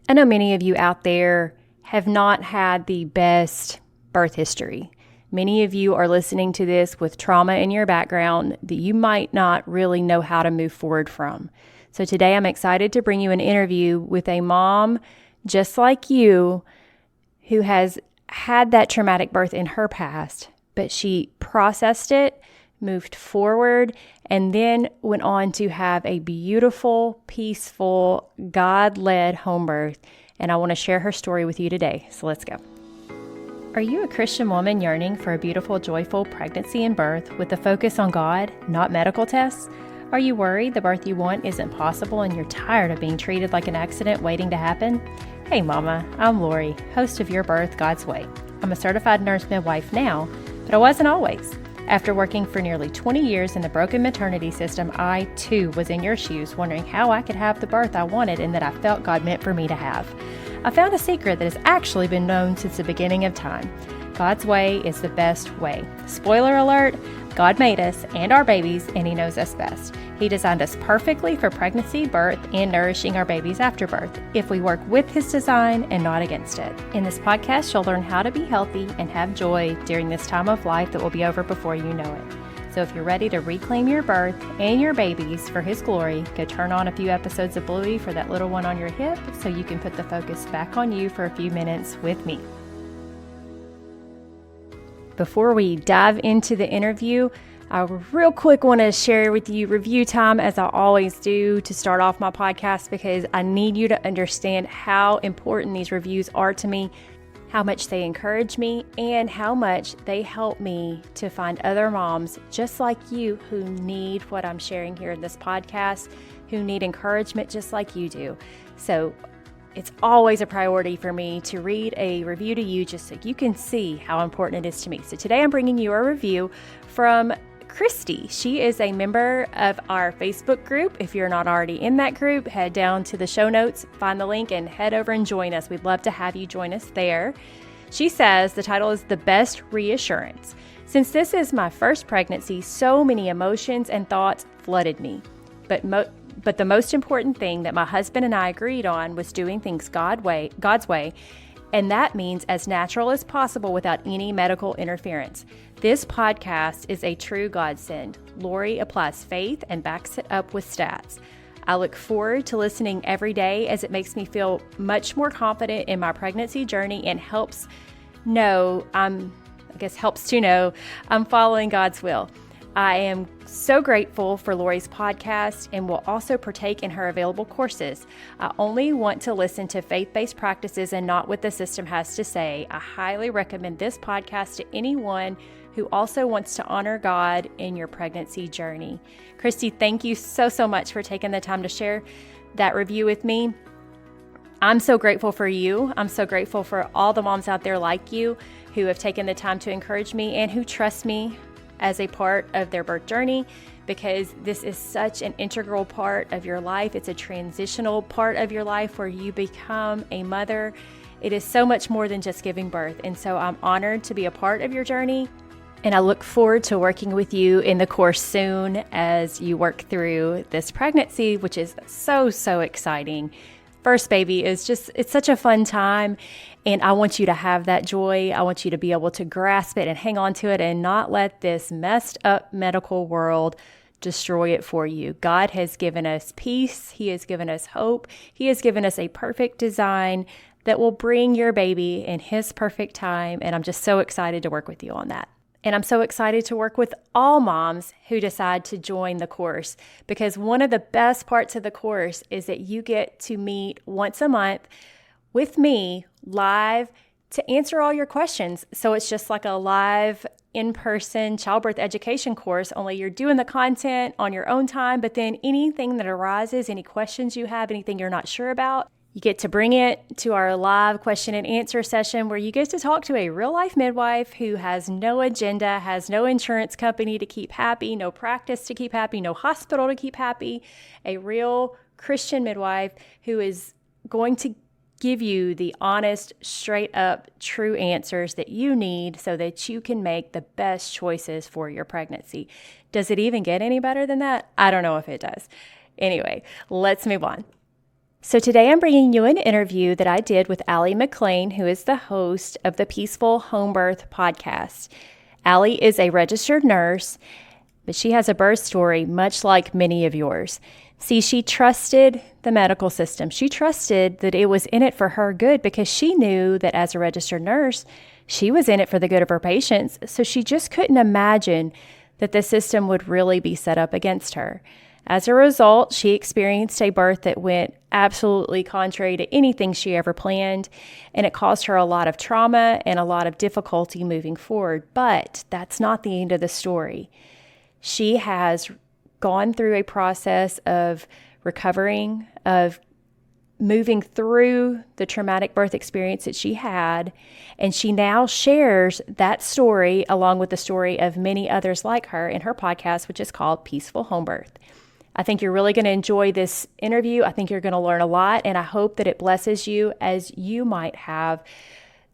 I know many of you out there have not had the best birth history. Many of you are listening to this with trauma in your background that you might not really know how to move forward from. So today I'm excited to bring you an interview with a mom just like you who has had that traumatic birth in her past, but she processed it, moved forward, and then went on to have a beautiful, peaceful, God-led home birth. And I want to share her story with you today. So let's go. Are you a Christian woman yearning for a beautiful, joyful pregnancy and birth with a focus on God, not medical tests? Are you worried the birth you want isn't possible and you're tired of being treated like an accident waiting to happen? Hey Mama, I'm Lori, host of Your Birth God's Way. I'm a certified nurse-midwife now, but I wasn't always. After working for nearly 20 years in the broken maternity system, I too was in your shoes wondering how I could have the birth I wanted and that I felt God meant for me to have. I found a secret that has actually been known since the beginning of time. God's way is the best way. Spoiler alert, God made us and our babies, and He knows us best. He designed us perfectly for pregnancy, birth, and nourishing our babies after birth, if we work with His design and not against it. In this podcast, you'll learn how to be healthy and have joy during this time of life that will be over before you know it. So if you're ready to reclaim your birth and your babies for His glory, go turn on a few episodes of Bluey for that little one on your hip so you can put the focus back on you for a few minutes with me. Before we dive into the interview, I real quick want to share with you review time, as I always do to start off my podcast, because I need you to understand how important these reviews are to me, how much they encourage me, and how much they help me to find other moms just like you who need what I'm sharing here in this podcast, who need encouragement just like you do. So it's always a priority for me to read a review to you just so you can see how important it is to me. So today I'm bringing you a review from Christy. She is a member of our Facebook group. If you're not already in that group, head down to the show notes, find the link, and head over and join us. We'd love to have you join us there. She says the title is The Best Reassurance. Since this is my first pregnancy, so many emotions and thoughts flooded me. But the most important thing that my husband and I agreed on was doing things God's way, and that means as natural as possible without any medical interference. This podcast is a true godsend. Lori applies faith and backs it up with stats. I look forward to listening every day as it makes me feel much more confident in my pregnancy journey and helps to know I'm following God's will. I am so grateful for Lori's podcast and will also partake in her available courses. I only want to listen to faith-based practices and not what the system has to say. I highly recommend this podcast to anyone who also wants to honor God in your pregnancy journey. Christy, thank you so much for taking the time to share that review with me. I'm so grateful for you. I'm so grateful for all the moms out there like you who have taken the time to encourage me and who trust me as a part of their birth journey, because this is such an integral part of your life. It's a transitional part of your life where you become a mother. It is so much more than just giving birth. And so I'm honored to be a part of your journey. And I look forward to working with you in the course soon as you work through this pregnancy, which is so exciting. First baby is it's such a fun time, and I want you to have that joy. I want you to be able to grasp it and hang on to it and not let this messed up medical world destroy it for you. God has given us peace. He has given us hope. He has given us a perfect design that will bring your baby in His perfect time, and I'm just so excited to work with you on that. And I'm so excited to work with all moms who decide to join the course, because one of the best parts of the course is that you get to meet once a month with me live to answer all your questions. So it's just like a live in-person childbirth education course, only you're doing the content on your own time, but then anything that arises, any questions you have, anything you're not sure about, you get to bring it to our live question and answer session where you get to talk to a real life midwife who has no agenda, has no insurance company to keep happy, no practice to keep happy, no hospital to keep happy, a real Christian midwife who is going to give you the honest, straight up, true answers that you need so that you can make the best choices for your pregnancy. Does it even get any better than that? I don't know if it does. Anyway, let's move on. So today I'm bringing you an interview that I did with Aly McClain, who is the host of the Peaceful Homebirth podcast. Aly is a registered nurse, but she has a birth story much like many of yours. See, she trusted the medical system. She trusted that it was in it for her good because she knew that as a registered nurse, she was in it for the good of her patients. So she just couldn't imagine that the system would really be set up against her. As a result, she experienced a birth that went absolutely contrary to anything she ever planned, and it caused her a lot of trauma and a lot of difficulty moving forward. But that's not the end of the story. She has gone through a process of recovering, of moving through the traumatic birth experience that she had, and she now shares that story along with the story of many others like her in her podcast, which is called Peaceful Homebirth. I think you're really going to enjoy this interview. I think you're going to learn a lot, and I hope that it blesses you as you might have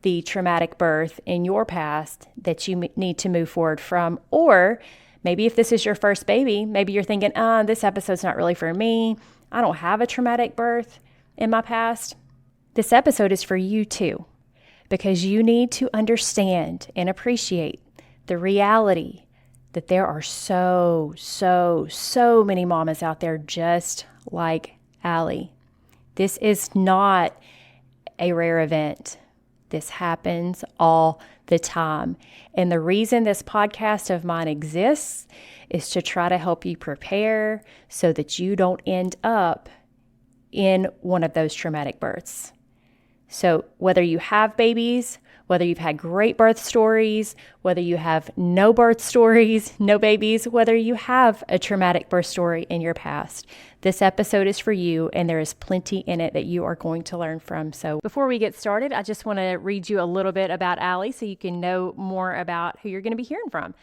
the traumatic birth in your past that you need to move forward from. Or maybe if this is your first baby, maybe you're thinking, this episode's not really for me. I don't have a traumatic birth in my past. This episode is for you too, because you need to understand and appreciate the reality that there are so many mamas out there just like Aly. This is not a rare event. This happens all the time. And the reason this podcast of mine exists is to try to help you prepare so that you don't end up in one of those traumatic births. So whether you have babies, whether you've had great birth stories, whether you have no birth stories, no babies, whether you have a traumatic birth story in your past, this episode is for you, and there is plenty in it that you are going to learn from. So before we get started, I just want to read you a little bit about Aly so you can know more about who you're going to be hearing from.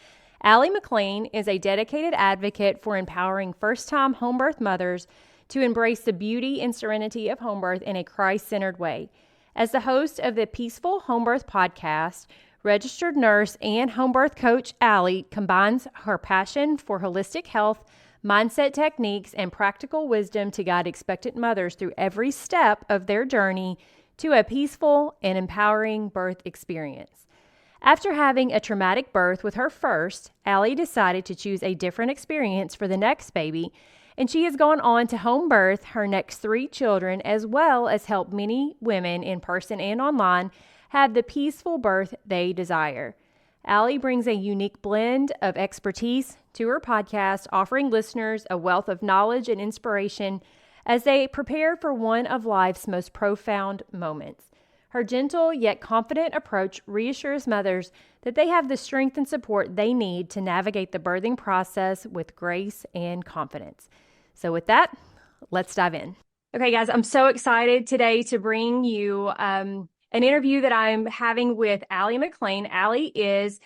Aly McClain is a dedicated advocate for empowering first-time home birth mothers to embrace the beauty and serenity of home birth in a Christ-centered way. As the host of the Peaceful Homebirth podcast, registered nurse and home birth coach Aly combines her passion for holistic health, mindset techniques, and practical wisdom to guide expectant mothers through every step of their journey to a peaceful and empowering birth experience. After having a traumatic birth with her first, Aly decided to choose a different experience for the next baby, and she has gone on to home birth her next 3 children, as well as help many women in person and online have the peaceful birth they desire. Aly brings a unique blend of expertise to her podcast, offering listeners a wealth of knowledge and inspiration as they prepare for one of life's most profound moments. Her gentle yet confident approach reassures mothers that they have the strength and support they need to navigate the birthing process with grace and confidence. So with that, let's dive in. Okay, guys, I'm so excited today to bring you an interview that I'm having with Aly McClain. Aly is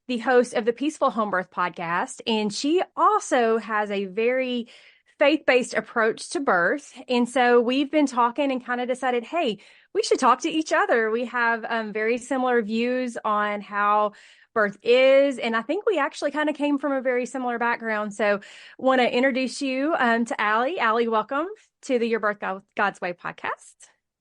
the host of the Peaceful Homebirth podcast, and she also has a very faith-based approach to birth. And so we've been talking and kind of decided, hey, we should talk to each other. We have very similar views on how birth is, and I think we actually kind of came from a very similar background. So want to introduce you to Aly. Aly, welcome to the Your Birth God's Way podcast.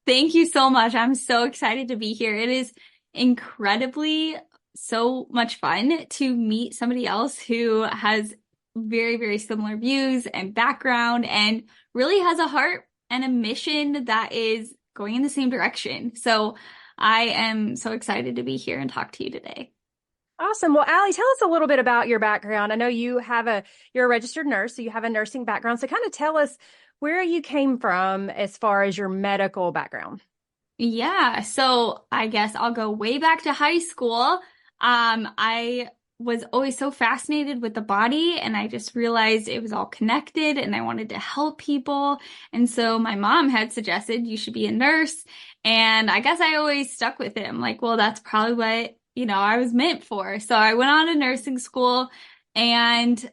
Thank you so much. I'm so excited to be here. It is incredibly so much fun to meet somebody else who has very, very similar views and background and really has a heart and a mission that is going in the same direction. So I am so excited to be here and talk to you today. Awesome. Well, Aly, tell us a little bit about your background. I know you're a registered nurse, so you have a nursing background. So kind of tell us where you came from as far as your medical background. Yeah. So I guess I'll go way back to high school. I was always so fascinated with the body, and I just realized it was all connected and I wanted to help people. And so my mom had suggested you should be a nurse. And I guess I always stuck with it. I'm like, well, that's probably what I was meant for. So I went on to nursing school, and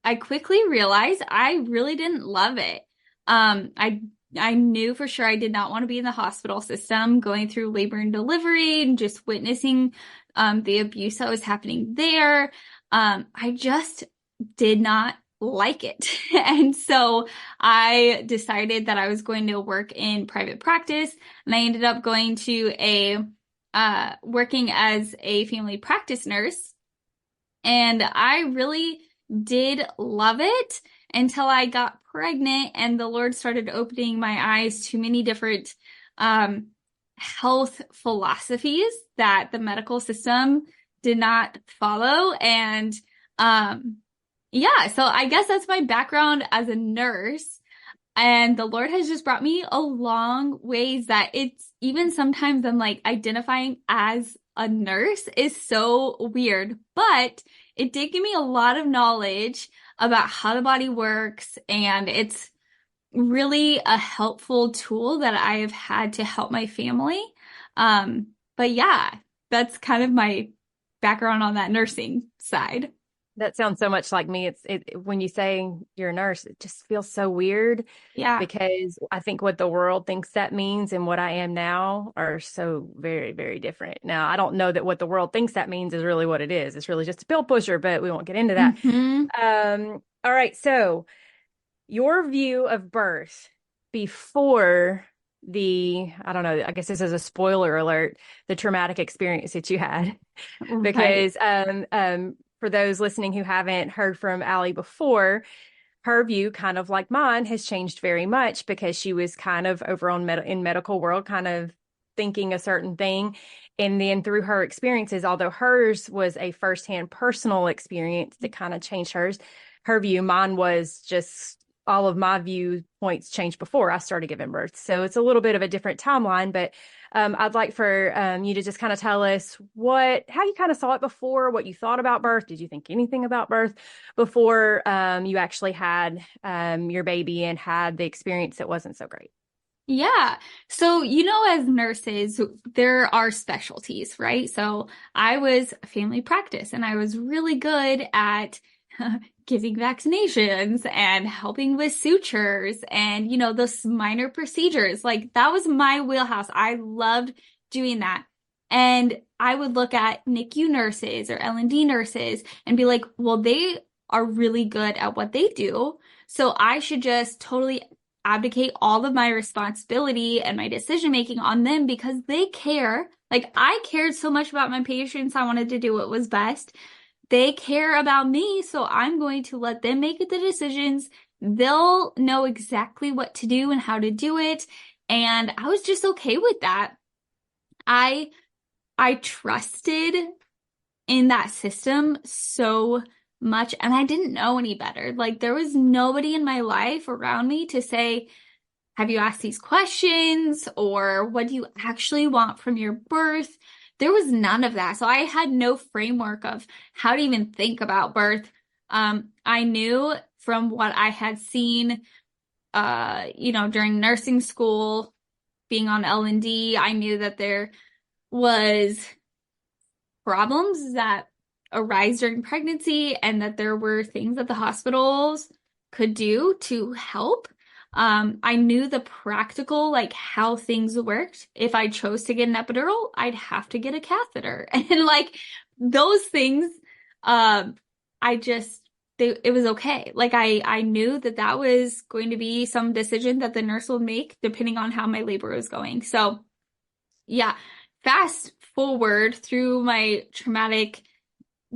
I quickly realized I really didn't love it. I knew for sure I did not want to be in the hospital system, going through labor and delivery and just witnessing the abuse that was happening there. I just did not like it. And so I decided that I was going to work in private practice, and I ended up going to working as a family practice nurse. And I really did love it until I got pregnant and the Lord started opening my eyes to many different health philosophies that the medical system did not follow. And yeah, so I guess that's my background as a nurse. And the Lord has just brought me a long ways that it's even sometimes I'm like identifying as a nurse is so weird, but it did give me a lot of knowledge about how the body works, and it's really a helpful tool that I have had to help my family. But yeah, that's kind of my background on that nursing side. That sounds so much like me. When you say you're a nurse, it just feels so weird Yeah. because I think what the world thinks that means and what I am now are so very, very different. Now, I don't know that what the world thinks that means is really what it is. It's really just a pill pusher, but we won't get into that. Hmm. All right. So your view of birth before I don't know, I guess this is a spoiler alert, the traumatic experience that you had. Right. Because for those listening who haven't heard from Aly before, her view, kind of like mine, has changed very much because she was kind of over on in medical world, kind of thinking a certain thing. And then through her experiences, although hers was a firsthand personal experience that kind of changed her view, mine was just all of my viewpoints changed before I started giving birth. So it's a little bit of a different timeline, but I'd like for you to just kind of tell us how you kind of saw it before, what you thought about birth. Did you think anything about birth before you actually had your baby and had the experience that wasn't so great? Yeah. So, as nurses, there are specialties, right? So I was family practice and I was really good at giving vaccinations and helping with sutures and, those minor procedures. Like that was my wheelhouse. I loved doing that. And I would look at NICU nurses or L&D nurses and be like, well, they are really good at what they do. So I should just totally abdicate all of my responsibility and my decision making on them because they care. Like I cared so much about my patients. I wanted to do what was best. They care about me, so I'm going to let them make the decisions. They'll know exactly what to do and how to do it. And I was just okay with that. I trusted in that system so much, and I didn't know any better. Like there was nobody in my life around me to say, have you asked these questions? Or what do you actually want from your birth? There was none of that. So I had no framework of how to even think about birth. I knew from what I had seen, during nursing school, being on L&D, I knew that there was problems that arise during pregnancy and that there were things that the hospitals could do to help. I knew the practical, like how things worked. If I chose to get an epidural, I'd have to get a catheter. And like those things, it was okay. Like I knew that that was going to be some decision that the nurse will make depending on how my labor was going. So yeah, fast forward through my traumatic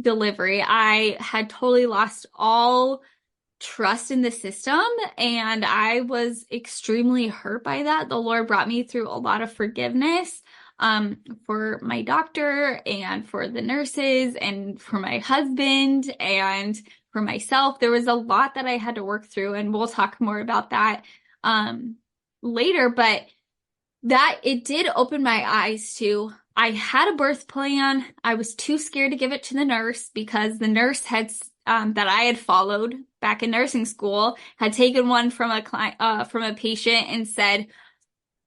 delivery, I had totally lost all trust in the system and I was extremely hurt by that. The Lord brought me through a lot of forgiveness for my doctor and for the nurses and for my husband and for myself. There was a lot that I had to work through, and we'll talk more about that later, but that it did open my eyes to I had a birth plan. I was too scared to give it to the nurse because the nurse had that I had followed back in nursing school had taken one from a client from a patient and said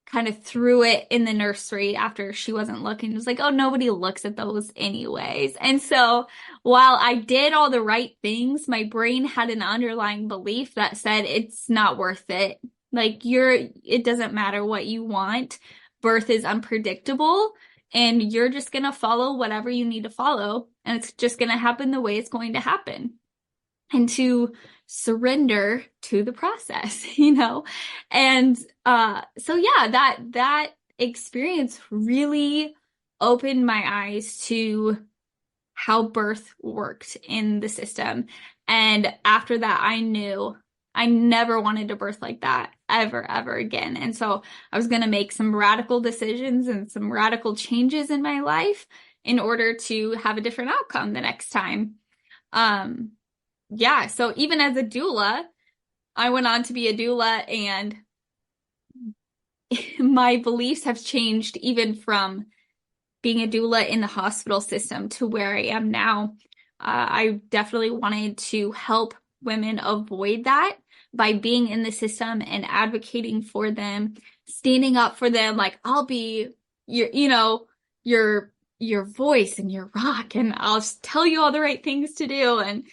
kind of threw it in the nursery after she wasn't looking. It was like, oh, nobody looks at those anyways. And so while I did all the right things, my brain had an underlying belief that said it's not worth it. Like it doesn't matter what you want. Birth is unpredictable and you're just going to follow whatever you need to follow. And it's just going to happen the way it's going to happen. And to surrender to the process, And so yeah, that experience really opened my eyes to how birth worked in the system. And after that, I knew I never wanted to birth like that ever again. And so I was going to make some radical decisions and some radical changes in my life in order to have a different outcome the next time. Yeah, so even as a doula, I went on to be a doula, and my beliefs have changed even from being a doula in the hospital system to where I am now. I definitely wanted to help women avoid that by being in the system and advocating for them, standing up for them. Like, I'll be your voice and your rock, and I'll just tell you all the right things to do. And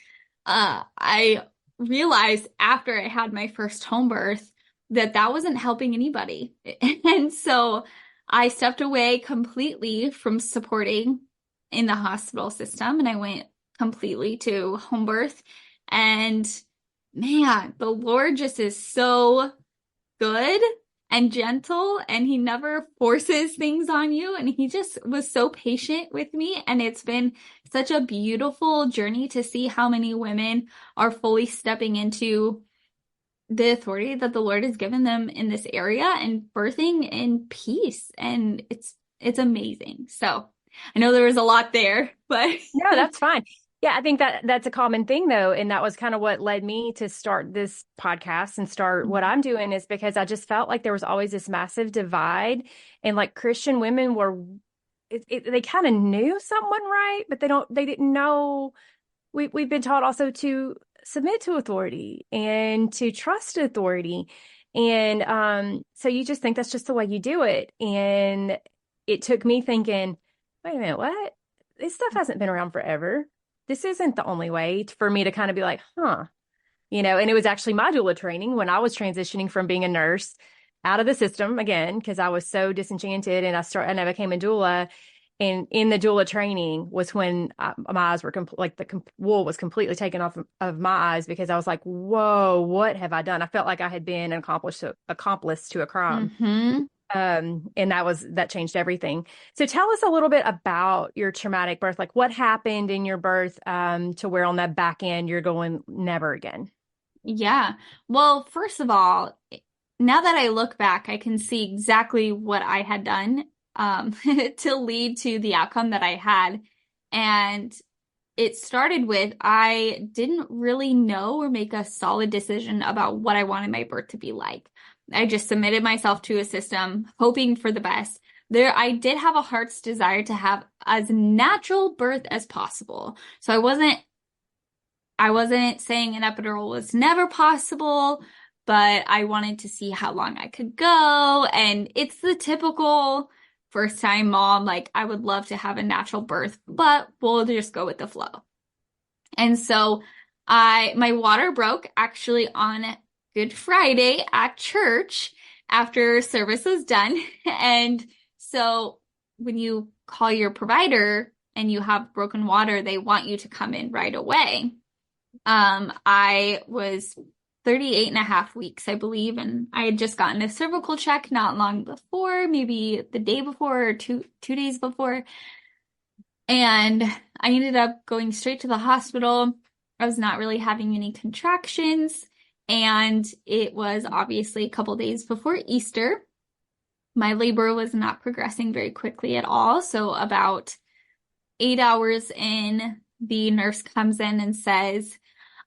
I realized after I had my first home birth that wasn't helping anybody. And so I stepped away completely from supporting in the hospital system, and I went completely to home birth. And man, the Lord just is so good and gentle, and he never forces things on you. And he just was so patient with me. And it's been such a beautiful journey to see how many women are fully stepping into the authority that the Lord has given them in this area and birthing in peace. And it's amazing. So I know there was a lot there, but No, that's fine. Yeah, I think that's a common thing though. And that was kind of what led me to start this podcast and start what I'm doing, is because I just felt like there was always this massive divide, and like Christian women were, they kind of knew someone, right? But they didn't know. We've been taught also to submit to authority and to trust authority. And so you just think that's just the way you do it. And it took me thinking, wait a minute, what? This stuff hasn't been around forever. This isn't the only way for me to kind of be like, and it was actually my doula training when I was transitioning from being a nurse out of the system again, because I was so disenchanted, and I became a doula. And in the doula training was when my eyes were the wool was completely taken off of my eyes, because I was like, whoa, what have I done? I felt like I had been an accomplice to a crime. Mm-hmm. And that changed everything. So tell us a little bit about your traumatic birth, like what happened in your birth, to where on that back end you're going, never again. Yeah. Well, first of all, now that I look back, I can see exactly what I had done to lead to the outcome that I had. And it started with, I didn't really know or make a solid decision about what I wanted my birth to be like. I just submitted myself to a system, hoping for the best. I did have a heart's desire to have as natural birth as possible. So I wasn't saying an epidural was never possible, but I wanted to see how long I could go. And it's the typical first time mom, like, I would love to have a natural birth, but we'll just go with the flow. And so my water broke actually on Good Friday at church after service was done. And so when you call your provider and you have broken water, they want you to come in right away. I was 38 and a half weeks, I believe, and I had just gotten a cervical check not long before, maybe the day before or two days before. And I ended up going straight to the hospital. I was not really having any contractions, and it was obviously a couple days before Easter. My labor was not progressing very quickly at all. So about 8 hours in, the nurse comes in and says,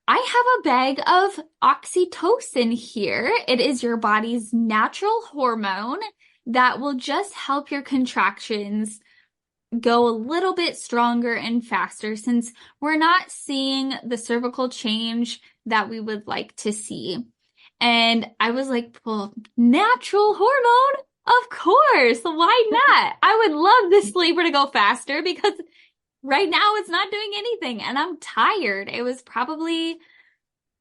I have a bag of oxytocin here. It is your body's natural hormone that will just help your contractions go a little bit stronger and faster, since we're not seeing the cervical change that we would like to see. And I was like, well, natural hormone? Of course. Why not? I would love this labor to go faster, because right now it's not doing anything and I'm tired. It was probably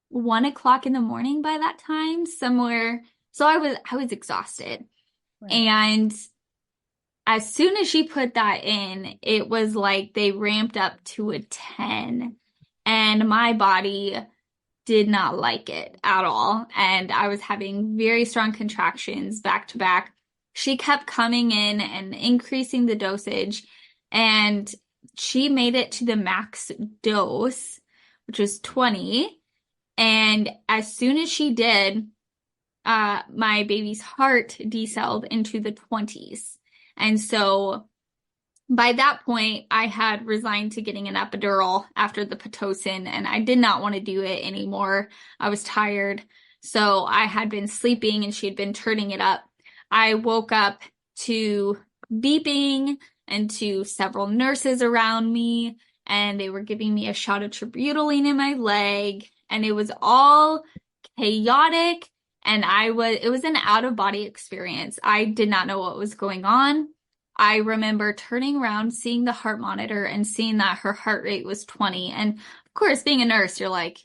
1 o'clock in the morning by that time, somewhere. So I was exhausted. Right. And as soon as she put that in, it was like they ramped up to a 10, and my body did not like it at all. And I was having very strong contractions back to back. She kept coming in and increasing the dosage, and she made it to the max dose, which was 20. And as soon as she did, my baby's heart decelled into the 20s. And so by that point, I had resigned to getting an epidural after the Pitocin, and I did not want to do it anymore. I was tired. So I had been sleeping and she had been turning it up. I woke up to beeping and to several nurses around me, and they were giving me a shot of terbutaline in my leg, and it was all chaotic. And it was an out of body experience. I did not know what was going on. I remember turning around, seeing the heart monitor and seeing that her heart rate was 20. And of course, being a nurse, you're like,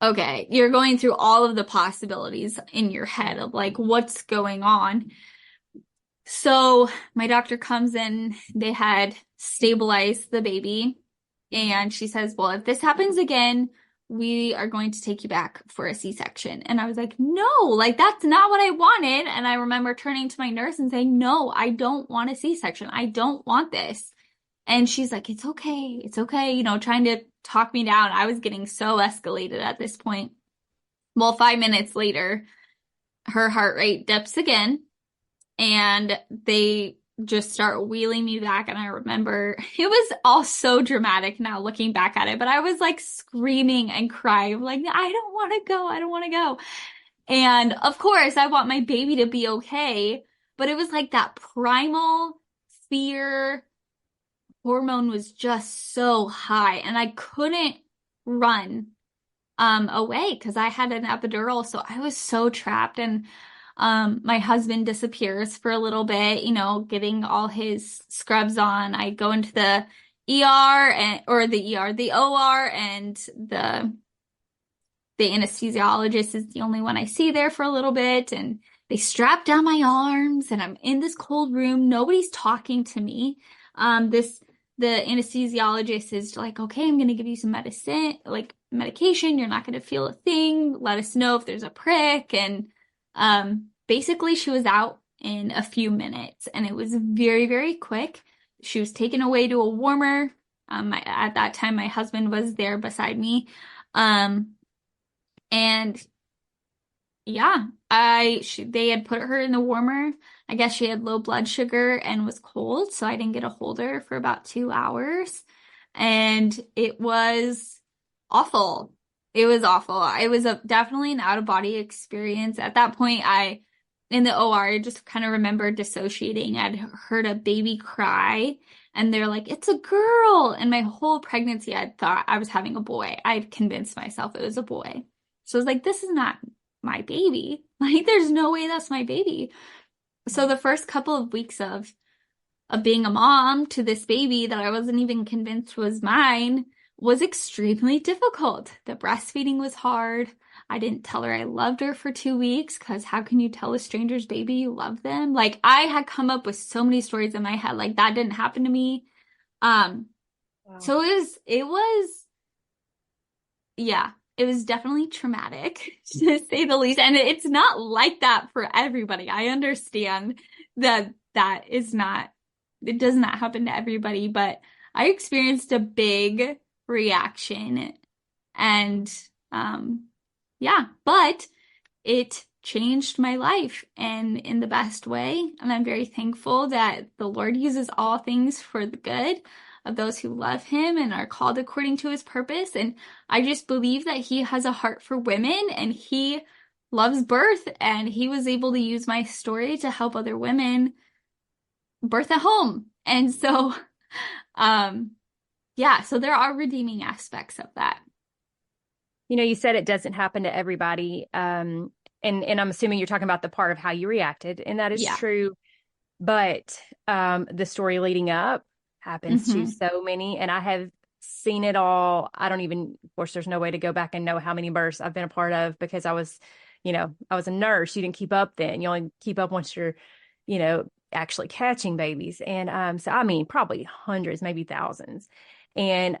okay, you're going through all of the possibilities in your head of like, what's going on? So my doctor comes in, they had stabilized the baby, and she says, well, if this happens again, we are going to take you back for a C-section. And I was like, no, like that's not what I wanted. And I remember turning to my nurse and saying, no, I don't want a C-section. I don't want this. And she's like, it's okay. It's okay. Trying to talk me down. I was getting so escalated at this point. Well, 5 minutes later, her heart rate dips again, and they just start wheeling me back. And I remember it was all so dramatic now looking back at it, but I was like screaming and crying, like, I don't want to go. I don't want to go. And of course, I want my baby to be okay, but it was like that primal fear hormone was just so high, and I couldn't run away because I had an epidural. So I was so trapped, and my husband disappears for a little bit, getting all his scrubs on. I go into the the OR, and the anesthesiologist is the only one I see there for a little bit, and they strap down my arms, and I'm in this cold room. Nobody's talking to me. The anesthesiologist is like, okay, I'm going to give you some medication. You're not going to feel a thing. Let us know if there's a prick. And basically she was out in a few minutes, and it was very, very quick. She was taken away to a warmer. At that time, my husband was there beside me. And yeah, they had put her in the warmer. I guess she had low blood sugar and was cold, so I didn't get a hold of her for about 2 hours. And it was awful. It was awful. It was definitely an out-of-body experience. At that point, in the OR, I just kind of remember dissociating. I'd heard a baby cry, and they're like, it's a girl. And my whole pregnancy, I thought I was having a boy. I'd convinced myself it was a boy. So I was like, this is not my baby. Like, there's no way that's my baby. So the first couple of weeks of being a mom to this baby that I wasn't even convinced was mine was extremely difficult. The breastfeeding was hard. I didn't tell her I loved her for 2 weeks, because how can you tell a stranger's baby you love them? Like, I had come up with so many stories in my head, like that didn't happen to me. Wow. So it was definitely traumatic, to say the least. And it's not like that for everybody. I understand that it does not happen to everybody, but I experienced a big reaction, and but it changed my life, and in the best way. And I'm very thankful that the Lord uses all things for the good of those who love him and are called according to his purpose. And I just believe that he has a heart for women, and he loves birth, and he was able to use my story to help other women birth at home. And so, so there are redeeming aspects of that. You said it doesn't happen to everybody. And I'm assuming you're talking about the part of how you reacted, and that is true. But the story leading up happens to so many, and I have seen it all. Of course, there's no way to go back and know how many births I've been a part of, because I was a nurse. You didn't keep up then. You only keep up once you're, actually catching babies. And so, I mean, probably hundreds, maybe thousands. And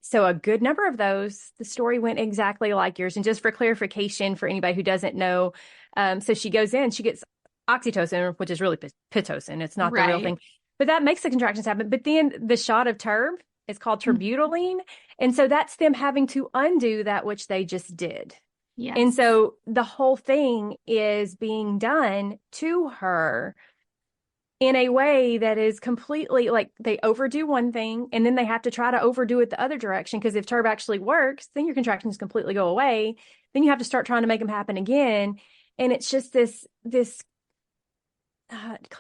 So a good number of those, the story went exactly like yours. And just for clarification for anybody who doesn't know, so she goes in, she gets oxytocin, which is really Pitocin. It's not the real Right. thing, but that makes the contractions happen. But then the shot of Terb is called terbutaline. And so that's them having to undo that which they just did. And Yes. so the whole thing is being done to her in a way that is completely like they overdo one thing and then they have to try to overdo it the other direction. Because if Terb actually works, then your contractions completely go away. Then you have to start trying to make them happen again. And it's just this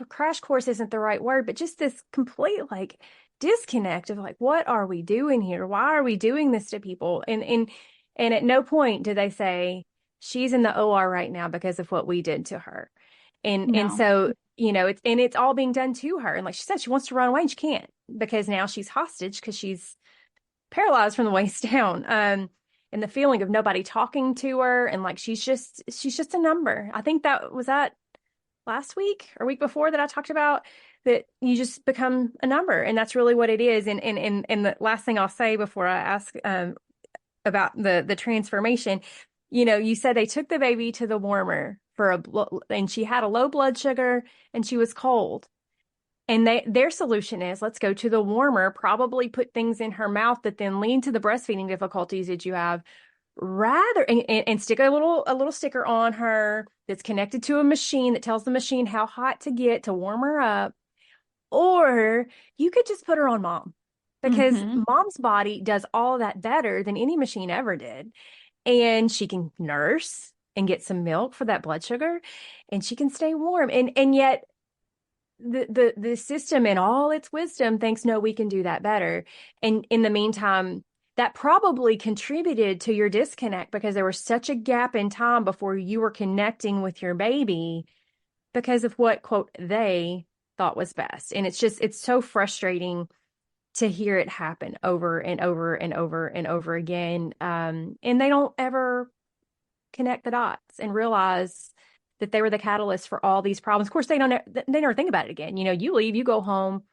crash course isn't the right word, but just this complete like disconnect of like, what are we doing here? Why are we doing this to people? And at no point do they say she's in the OR right now because of what we did to her. And No. so, it's all being done to her. And like she said, she wants to run away and she can't because now she's hostage because she's paralyzed from the waist down. And the feeling of nobody talking to her and like she's just a number. I think that last week or week before that I talked about that you just become a number, and that's really what it is. And the last thing I'll say before I ask about the transformation, you said they took the baby to the warmer and she had a low blood sugar and she was cold. And their solution is let's go to the warmer, probably put things in her mouth that then lead to the breastfeeding difficulties that you have rather and stick a little sticker on her that's connected to a machine that tells the machine how hot to get to warm her up. Or you could just put her on mom because Mm-hmm. mom's body does all that better than any machine ever did. And she can nurse and get some milk for that blood sugar and she can stay warm. And yet the system in all its wisdom thinks, no, we can do that better. And in the meantime, that probably contributed to your disconnect because there was such a gap in time before you were connecting with your baby because of what, quote, they thought was best. And it's so frustrating to hear it happen over and over and over and over again. And they don't ever connect the dots and realize that they were the catalyst for all these problems. Of course, they never think about it again. You leave, you go home.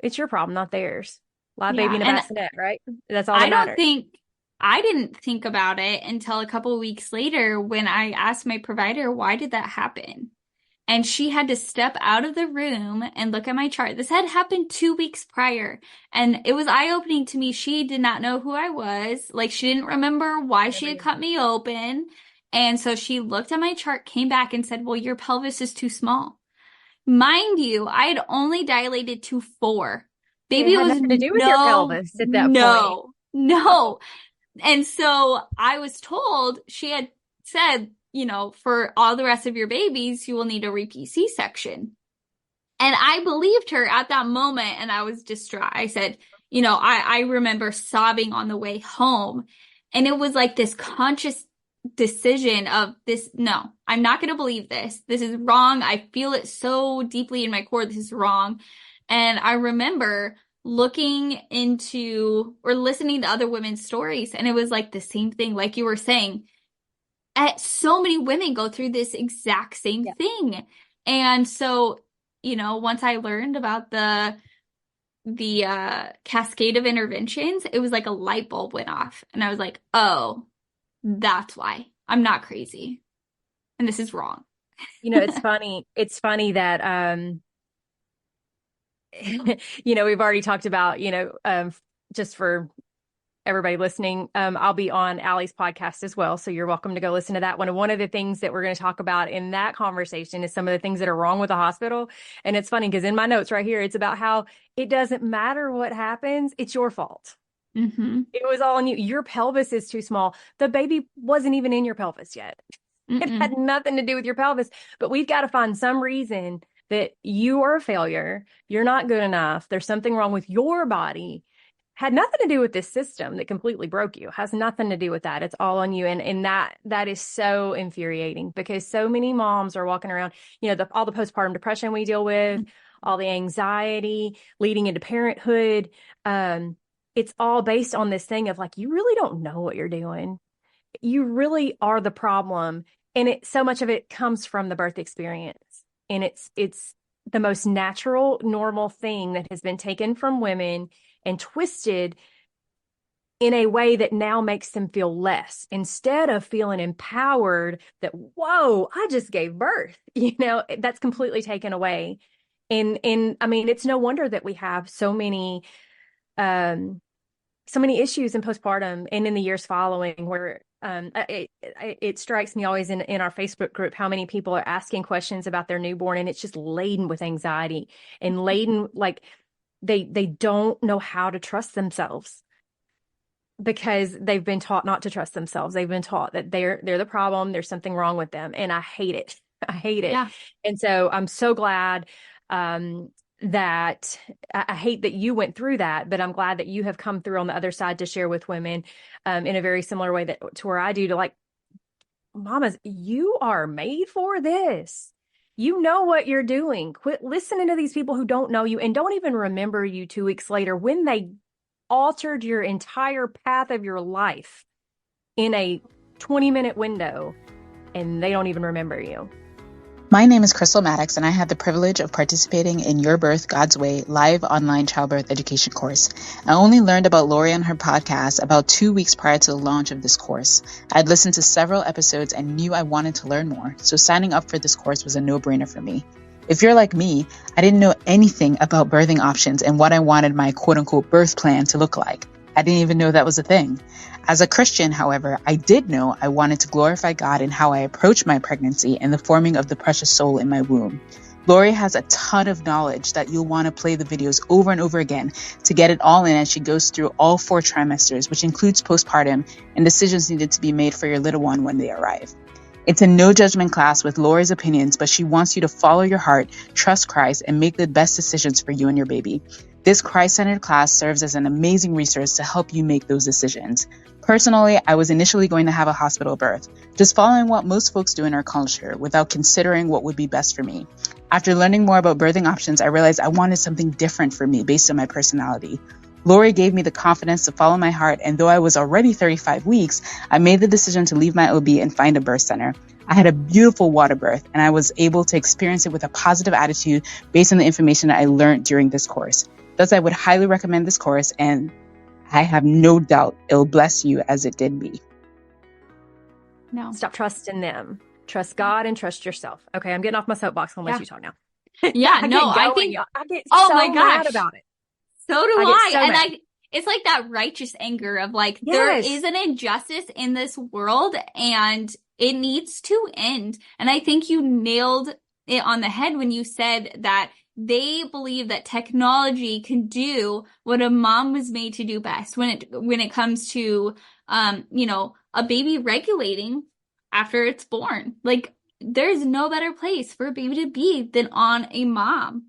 It's your problem, not theirs. Live baby Yeah. in a And bassinet, right? That's all that I don't matters. think I didn't think about it until a couple of weeks later when I asked my provider, why did that happen? And she had to step out of the room and look at my chart. This had happened 2 weeks prior, and it was eye-opening to me. She did not know who I was. Like, she didn't remember why she Never had did. cut me open. And so she looked at my chart, came back and said, well, your pelvis is too small. Mind you, I had only dilated to 4. It Baby had was nothing to do with your no, pelvis at that point. no, no. And so I was told, she had said, for all the rest of your babies, you will need a repeat C-section. And I believed her at that moment, and I was distraught. I said, I remember sobbing on the way home. And it was like this conscious decision of this, no, I'm not going to believe this. This is wrong. I feel it so deeply in my core. This is wrong. And I remember looking into or listening to other women's stories, and it was like the same thing, like you were saying. So many women go through this exact same Yeah. thing. And so, once I learned about the cascade of interventions, it was like a light bulb went off. And I was like, oh, that's why. I'm not crazy. And this is wrong. It's funny. It's funny that we've already talked about, just for everybody listening, I'll be on Ally's podcast as well. So you're welcome to go listen to that one. And one of the things that we're going to talk about in that conversation is some of the things that are wrong with the hospital. And it's funny because in my notes right here, it's about how it doesn't matter what happens. It's your fault. Mm-hmm. It was all on you. Your pelvis is too small. The baby wasn't even in your pelvis yet. It had Mm-mm. nothing to do with your pelvis, but we've got to find some reason that you are a failure. You're not good enough. There's something wrong with your body. Had nothing to do with this system that completely broke you. Has nothing to do with that. It's all on you. And that is so infuriating because so many moms are walking around, all the postpartum depression we deal with, all the anxiety leading into parenthood. It's all based on this thing of like, you really don't know what you're doing. You really are the problem. And so much of it comes from the birth experience. And it's the most natural, normal thing that has been taken from women and twisted in a way that now makes them feel less, instead of feeling empowered that, whoa, I just gave birth. That's completely taken away. And I mean, it's no wonder that we have so many issues in postpartum and in the years following, where it strikes me always in our Facebook group how many people are asking questions about their newborn, and it's just laden with anxiety and laden, like they don't know how to trust themselves, because they've been taught not to trust themselves. They've been taught that they're the problem. There's something wrong with them. And I hate it. I hate it. Yeah. And so I'm so glad that I hate that you went through that, but I'm glad that you have come through on the other side to share with women in a very similar way to where I do, to like, mamas, you are made for this. You know what you're doing. Quit listening to these people who don't know you and don't even remember you 2 weeks later, when they altered your entire path of your life in a 20-minute window, and they don't even remember you. My name is Crystal Maddox, and I had the privilege of participating in Your Birth, God's Way live online childbirth education course. I only learned about Lori on her podcast about 2 weeks prior to the launch of this course. I'd listened to several episodes and knew I wanted to learn more, so signing up for this course was a no-brainer for me. If you're like me, I didn't know anything about birthing options and what I wanted my quote-unquote birth plan to look like. I didn't even know that was a thing. As a Christian, however, I did know I wanted to glorify God in how I approached my pregnancy and the forming of the precious soul in my womb. Lori has a ton of knowledge that you'll want to play the videos over and over again to get it all in as she goes through all 4 trimesters, which includes postpartum and decisions needed to be made for your little one when they arrive. It's a no judgment class with Lori's opinions, but she wants you to follow your heart, trust Christ, and make the best decisions for you and your baby. This Christ-centered class serves as an amazing resource to help you make those decisions. Personally, I was initially going to have a hospital birth, just following what most folks do in our culture without considering what would be best for me. After learning more about birthing options, I realized I wanted something different for me based on my personality. Lori gave me the confidence to follow my heart, and though I was already 35 weeks, I made the decision to leave my OB and find a birth center. I had a beautiful water birth, and I was able to experience it with a positive attitude based on the information that I learned during this course. Thus, I would highly recommend this course, and I have no doubt it'll bless you as it did me. No. Stop trusting them. Trust God and trust yourself. Okay, I'm getting off my soapbox. I'm going to let you talk now. Yeah, no, I think I get so mad about it. So do I. It's like that righteous anger of like, yes, there is an injustice in this world and it needs to end. And I think you nailed it on the head when you said that they believe that technology can do what a mom was made to do best when it comes to, a baby regulating after it's born. Like, there's no better place for a baby to be than on a mom.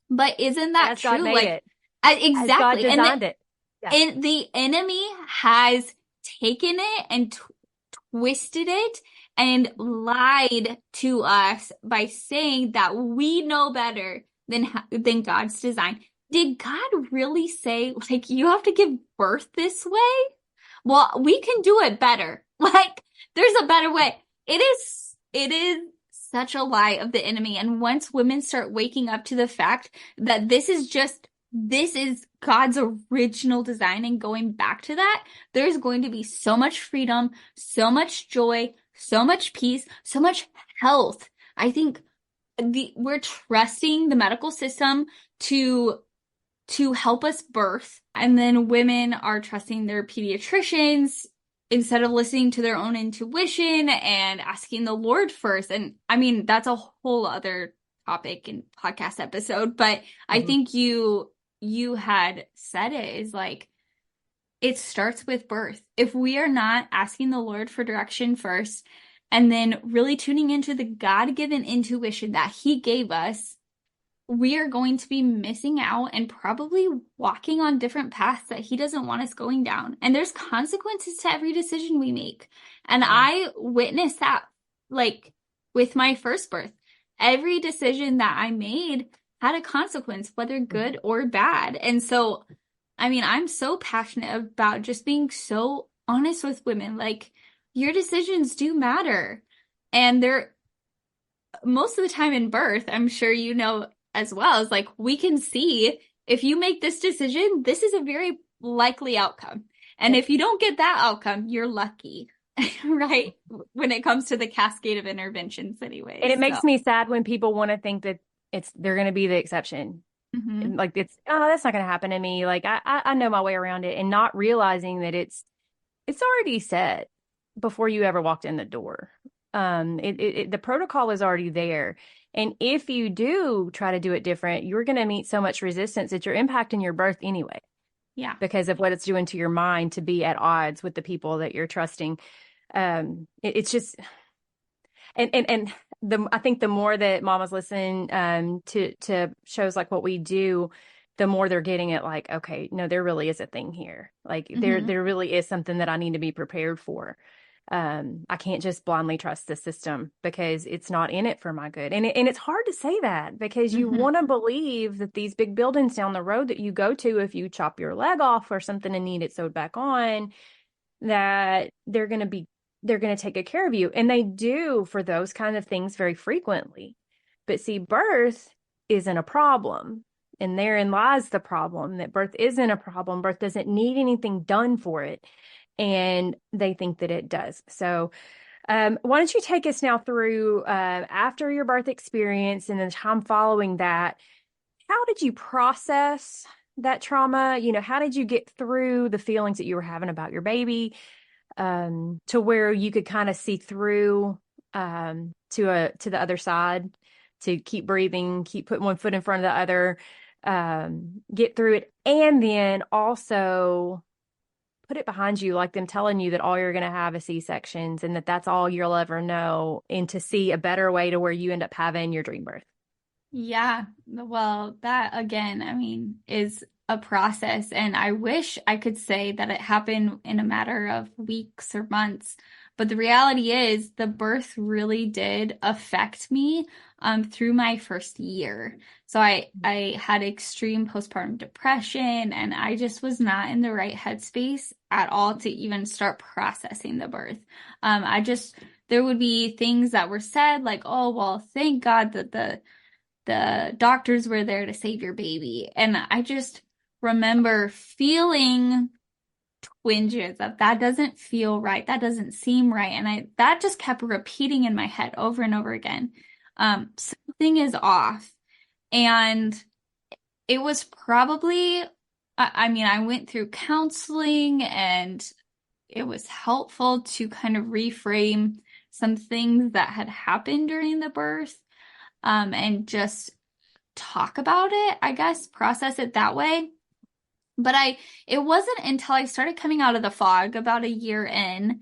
But isn't that true? God made it. Exactly. As God designed it. Yeah. And the enemy has taken it and twisted it and lied to us by saying that we know better than God's design. Did God really say, like, you have to give birth this way? Well, we can do it better. Like, there's a better way. It is such a lie of the enemy. And once women start waking up to the fact that this is God's original design and going back to that, there's going to be so much freedom, so much joy, so much peace, so much health. I think we're trusting the medical system to help us birth. And then women are trusting their pediatricians instead of listening to their own intuition and asking the Lord first. And I mean, that's a whole other topic and podcast episode, but I think you had said it is like, it starts with birth. If we are not asking the Lord for direction first, and then really tuning into the God-given intuition that He gave us, we are going to be missing out and probably walking on different paths that He doesn't want us going down. And there's consequences to every decision we make. And I witnessed that, like, with my first birth. Every decision that I made had a consequence, whether good or bad. And so, I mean, I'm so passionate about just being so honest with women. Like, your decisions do matter. And they're most of the time in birth, I'm sure you know as well, is like, we can see if you make this decision, this is a very likely outcome. And if you don't get that outcome, you're lucky, right? When it comes to the cascade of interventions anyways. And it makes me sad when people want to think that they're going to be the exception. Mm-hmm. Like that's not going to happen to me. Like I know my way around it, and not realizing that it's already set before you ever walked in the door. The protocol is already there. And if you do try to do it different, you're going to meet so much resistance that you're impacting your birth anyway. Yeah. Because of what it's doing to your mind to be at odds with the people that you're trusting. It's just, and I think the more that mamas listen to shows like what we do, the more they're getting it like, okay, no, there really is a thing here. Like there really is something that I need to be prepared for. I can't just blindly trust the system because it's not in it for my good. And it's hard to say that because you want to believe that these big buildings down the road that you go to, if you chop your leg off or something and need it sewed back on, that they're going to take good care of you. And they do for those kind of things very frequently. But see, birth isn't a problem. And therein lies the problem, that birth isn't a problem. Birth doesn't need anything done for it. And they think that it does. So why don't you take us now through after your birth experience and the time following that, how did you process that trauma? You know, how did you get through the feelings that you were having about your baby to where you could kind of see through to the other side, to keep breathing, keep putting one foot in front of the other, get through it, and then also put it behind you, like them telling you that all you're going to have is C-sections and that's all you'll ever know, and to see a better way to where you end up having your dream birth. Yeah, well, that again, I mean, is a process, and I wish I could say that it happened in a matter of weeks or months, but the reality is the birth really did affect me through my first year. So I had extreme postpartum depression, and I just was not in the right headspace at all to even start processing the birth. There would be things that were said like, oh, well, thank God that the doctors were there to save your baby. And I just remember feeling twinges of that doesn't feel right. That doesn't seem right. And that just kept repeating in my head over and over again. Something is off. And it was probably, I went through counseling, and it was helpful to kind of reframe some things that had happened during the birth. And just talk about it, I guess, process it that way. But it wasn't until I started coming out of the fog about a year in,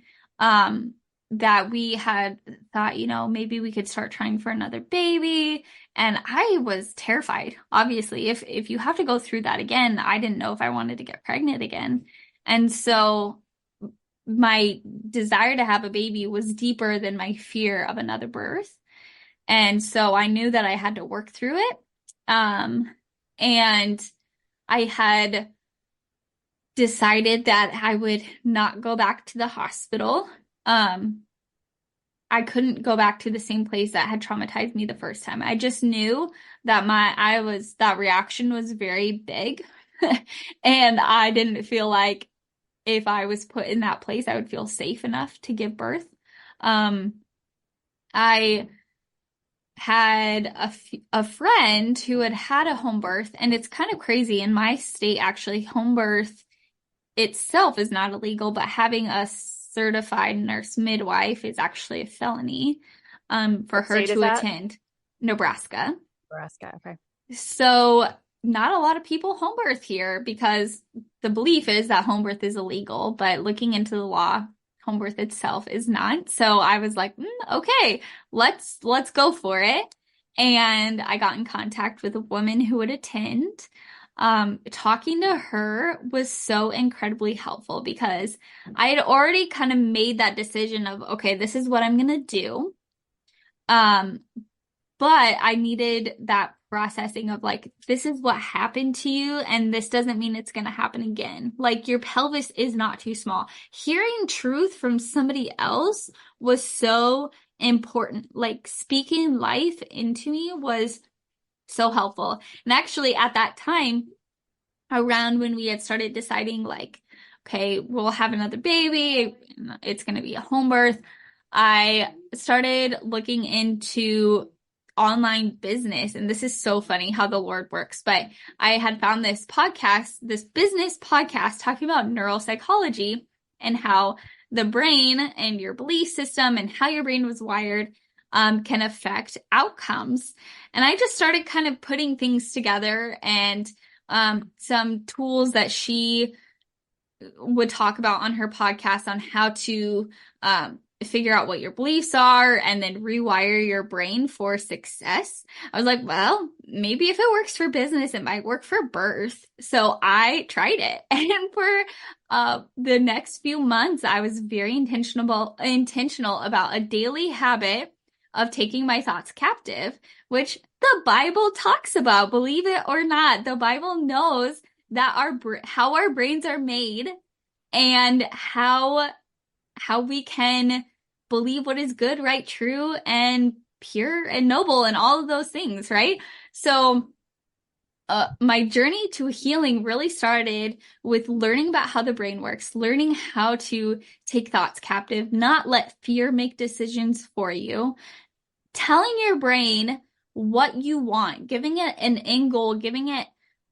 that we had thought, maybe we could start trying for another baby. And I was terrified. Obviously, if you have to go through that again, I didn't know if I wanted to get pregnant again. And so my desire to have a baby was deeper than my fear of another birth. And so I knew that I had to work through it. And I had decided that I would not go back to the hospital. I couldn't go back to the same place that had traumatized me the first time. I just knew that that reaction was very big. And I didn't feel like if I was put in that place, I would feel safe enough to give birth. I had a friend who had a home birth, and it's kind of crazy. In my state, actually, home birth itself is not illegal, but having a certified nurse-midwife is actually a felony for her to attend. Nebraska. Okay. So not a lot of people home birth here because the belief is that home birth is illegal, but looking into the law, home birth itself is not. So I was like, okay, let's go for it. And I got in contact with a woman who would attend. Talking to her was so incredibly helpful because I had already kind of made that decision of, okay, this is what I'm going to do. But I needed that processing of like, this is what happened to you, and this doesn't mean it's going to happen again. Like, your pelvis is not too small. Hearing truth from somebody else was so important. Like, speaking life into me was so helpful. And actually at that time, around when we had started deciding like, okay, we'll have another baby. It's going to be a home birth. I started looking into online business. And this is so funny how the Lord works. But I had found this podcast, this business podcast talking about neuropsychology and how the brain and your belief system and how your brain was wired can affect outcomes. And I just started kind of putting things together, and some tools that she would talk about on her podcast on how to figure out what your beliefs are and then rewire your brain for success. I was like, well, maybe if it works for business, it might work for birth. So I tried it. And for the next few months, I was very intentional about a daily habit of taking my thoughts captive, which the Bible talks about, believe it or not. The Bible knows that how our brains are made and how we can believe what is good, right, true, and pure and noble and all of those things, right? So my journey to healing really started with learning about how the brain works, learning how to take thoughts captive, not let fear make decisions for you, telling your brain what you want, giving it an end goal,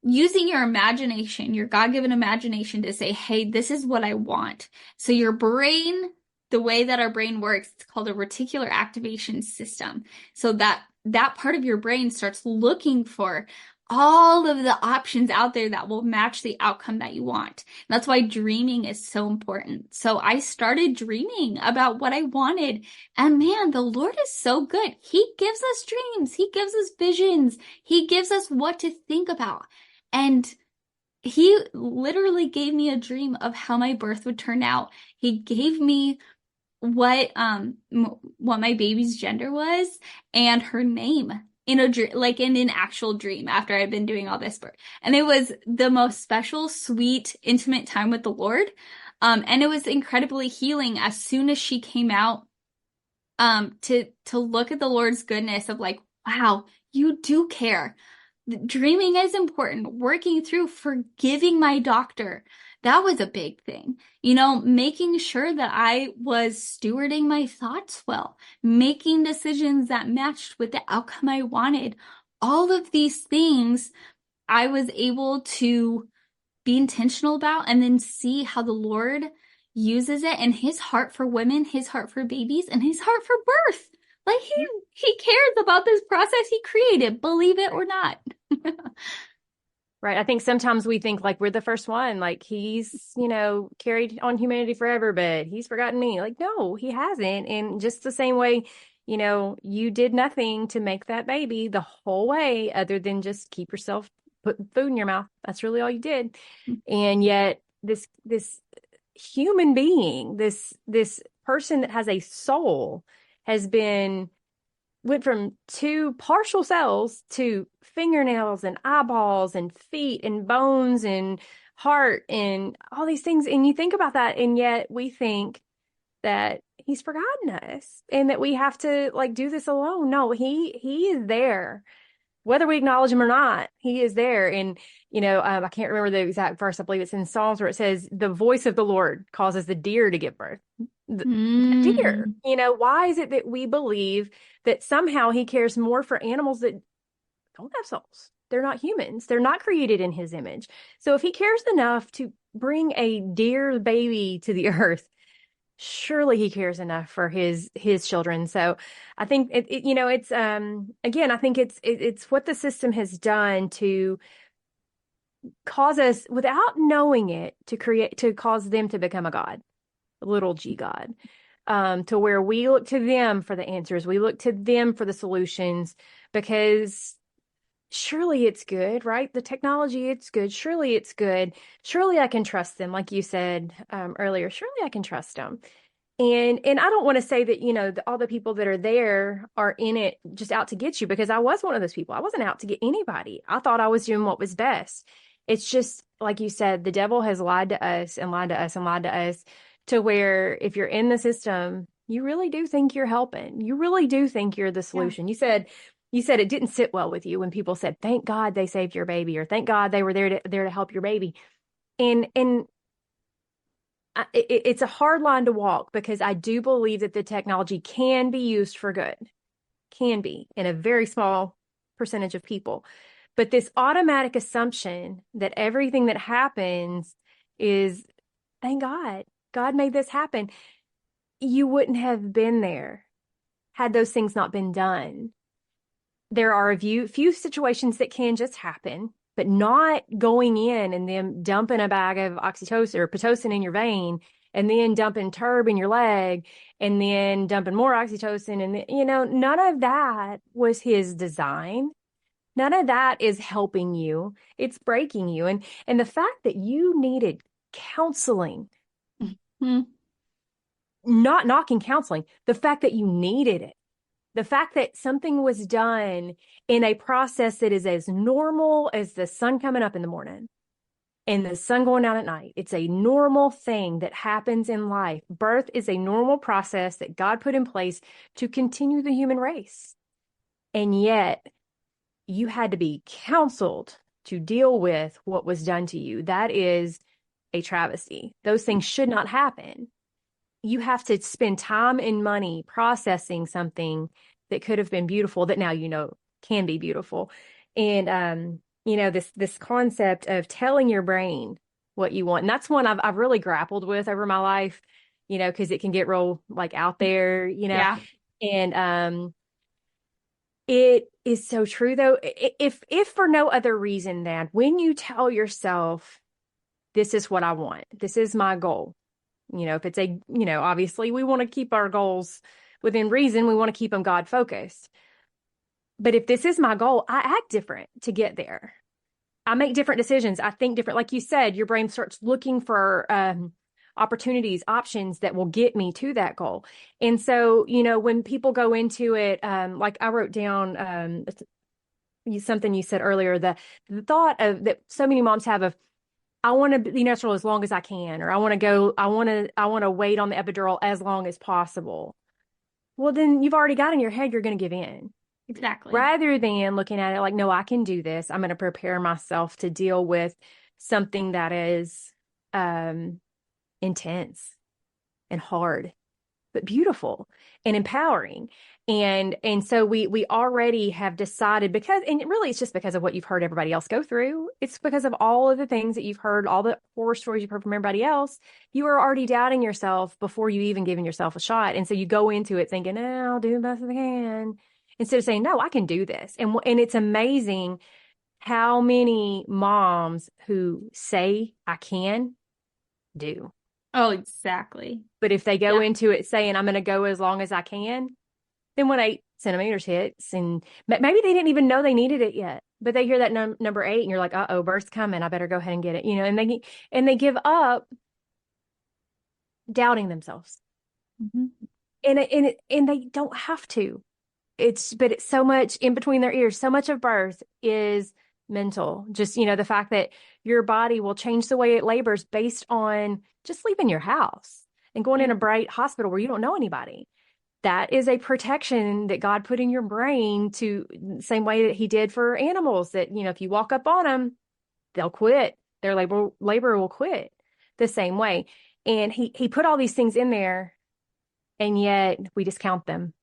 using your imagination, your God-given imagination to say, hey, this is what I want. So your brain, the way that our brain works, it's called a reticular activation system. So that part of your brain starts looking for all of the options out there that will match the outcome that you want. And that's why dreaming is so important. So I started dreaming about what I wanted. And man, the Lord is so good. He gives us dreams. He gives us visions. He gives us what to think about. And he literally gave me a dream of how my birth would turn out. He gave me what my baby's gender was and her name in a dream, like in an actual dream after I'd been doing all this birth. And it was the most special, sweet, intimate time with the Lord. And it was incredibly healing as soon as she came out, to look at the Lord's goodness of like, wow, you do care. Dreaming is important. Working through forgiving my doctor. That was a big thing. Making sure that I was stewarding my thoughts well, making decisions that matched with the outcome I wanted. All of these things I was able to be intentional about and then see how the Lord uses it and his heart for women, his heart for babies, and his heart for birth. Like he cares about this process he created, believe it or not. Right. I think sometimes we think like we're the first one, like he's, carried on humanity forever, but he's forgotten me. Like, no, he hasn't. And just the same way, you did nothing to make that baby the whole way other than just keep yourself putting food in your mouth. That's really all you did. And yet this human being, this person that has a soul went from 2 partial cells to fingernails and eyeballs and feet and bones and heart and all these things. And you think about that, and yet we think that he's forgotten us and that we have to like do this alone. No, he is there. Whether we acknowledge him or not, he is there. And, I can't remember the exact verse. I believe it's in Psalms where it says, the voice of the Lord causes the deer to give birth. The deer, why is it that we believe that somehow he cares more for animals that don't have souls? They're not humans. They're not created in his image. So if he cares enough to bring a deer baby to the earth, surely he cares enough for his children. So I think it's again, I think it's what the system has done to cause us, without knowing it, to cause them to become a god, a little g god, to where we look to them for the answers. We look to them for the solutions because surely it's good, right? The technology, it's good. Surely it's good. Surely I can trust them. Like you said earlier, surely I can trust them. And I don't want to say that, all the people that are there are in it just out to get you, because I was one of those people. I wasn't out to get anybody. I thought I was doing what was best. It's just, like you said, the devil has lied to us and lied to us and lied to us to where if you're in the system, you really do think you're helping. You really do think you're the solution. Yeah. You said it didn't sit well with you when people said, thank God they saved your baby, or thank God they were there to help your baby. And it's a hard line to walk, because I do believe that the technology can be used for good, can be in a very small percentage of people. But this automatic assumption that everything that happens is, thank God, God made this happen. You wouldn't have been there had those things not been done. There are a few situations that can just happen, but not going in and then dumping a bag of oxytocin or Pitocin in your vein, and then dumping Turb in your leg, and then dumping more oxytocin. And, none of that was his design. None of that is helping you. It's breaking you. And the fact that you needed counseling, Mm-hmm. not knocking counseling, the fact that you needed it, the fact that something was done in a process that is as normal as the sun coming up in the morning and the sun going down at night. It's a normal thing that happens in life. Birth is a normal process that God put in place to continue the human race. And yet you had to be counseled to deal with what was done to you. That is a travesty. Those things should not happen. You have to spend time and money processing something that could have been beautiful, that now can be beautiful. And this concept of telling your brain what you want. And that's one I've really grappled with over my life, because it can get real out there, Yeah. And it is so true, though. If for no other reason than when you tell yourself, this is what I want, this is my goal. If it's obviously we want to keep our goals within reason. We want to keep them God focused. But if this is my goal, I act different to get there. I make different decisions. I think different. Like you said, your brain starts looking for opportunities, options that will get me to that goal. And so, when people go into it, like I wrote down something you said earlier, the thought of that so many moms have of, I want to be natural as long as I can, or I want to wait on the epidural as long as possible. Well, then you've already got in your head, you're going to give in. Exactly. Rather than looking at it like, no, I can do this. I'm going to prepare myself to deal with something that is intense and hard, but beautiful and empowering. And so we already have decided, because, and really it's just because of what you've heard everybody else go through. It's because of all of the things that you've heard, all the horror stories you've heard from everybody else. You are already doubting yourself before you even giving yourself a shot. And so you go into it thinking, I'll do the best I can, instead of saying, no, I can do this. And it's amazing how many moms who say I can do. Oh, exactly. But if they go into it saying, I'm going to go as long as I can, then when 8 centimeters hits, and maybe they didn't even know they needed it yet, but they hear that number 8 and you're like, uh-oh, birth's coming. I better go ahead and get it, and they give up doubting themselves. Mm-hmm. And they don't have to. But it's so much in between their ears. So much of birth is mental. Just, the fact that your body will change the way it labors based on just leaving your house and going in a bright hospital where you don't know anybody. That is a protection that God put in your brain, to the same way that he did for animals, that, if you walk up on them, they'll quit. Their labor will quit the same way. And he put all these things in there, and yet we discount them.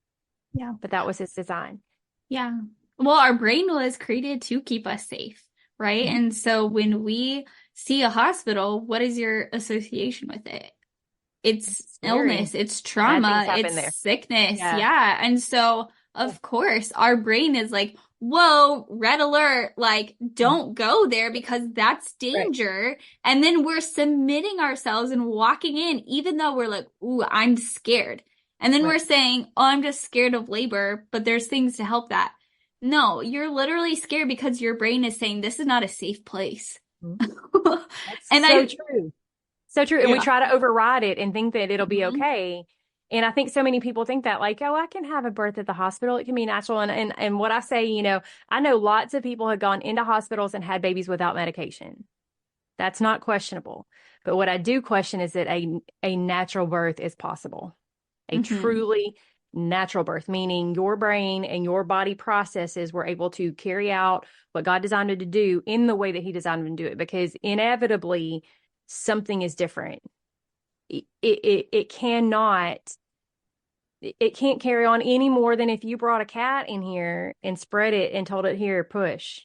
Yeah. But that was his design. Yeah. Well, our brain was created to keep us safe, right? Mm-hmm. And so when we see a hospital, what is your association with it? It's illness, it's trauma, it's sickness. Yeah. And so, of course, our brain is like, whoa, red alert, like, don't go there because that's danger. Right. And then we're submitting ourselves and walking in, even though we're like, ooh, I'm scared. And then we're saying, oh, I'm just scared of labor, but there's things to help that. No, you're literally scared because your brain is saying this is not a safe place. Mm-hmm. That's true. So true. And we try to override it and think that it'll be okay. And I think so many people think that, like, oh, I can have a birth at the hospital. It can be natural. And what I say, I know lots of people have gone into hospitals and had babies without medication. That's not questionable. But what I do question is that a natural birth is possible. A truly natural birth, meaning your brain and your body processes were able to carry out what God designed it to do in the way that he designed them to do it, because inevitably something is different. it can't carry on any more than if you brought a cat in here and spread it and told it, here, push.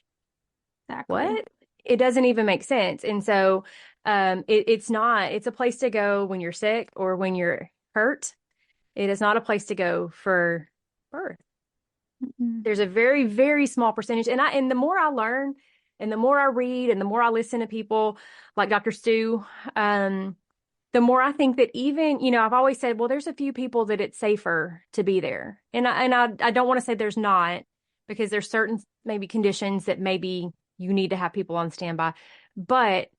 Exactly. What? It doesn't even make sense. And so it's a place to go when you're sick or when you're hurt. It is not a place to go for birth. Mm-hmm. There's a very, very small percentage. And the more I learn and the more I read and the more I listen to people like Dr. Stu, the more I think that even, I've always said, well, there's a few people that it's safer to be there. And I don't want to say there's not, because there's certain maybe conditions that maybe you need to have people on standby. But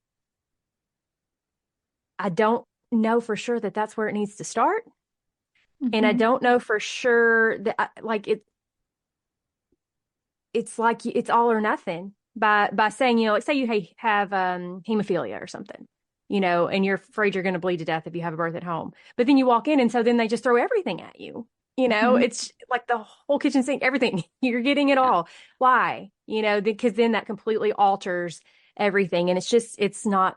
I don't know for sure that that's where it needs to start. Mm-hmm. And I don't know for sure that it's like it's all or nothing by saying, like say you have hemophilia or something, and you're afraid you're going to bleed to death if you have a birth at home. But then you walk in and so then they just throw everything at you. Mm-hmm. It's like the whole kitchen sink, everything. You're getting it all. Why? Because then that completely alters everything. And it's not,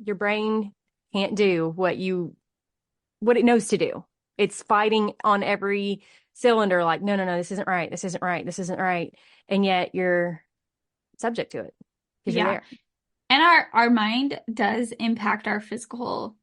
your brain can't do what it knows to do. It's fighting on every cylinder, like, no, this isn't right. This isn't right. This isn't right. And yet you're subject to it because you're there. And our mind does impact our physical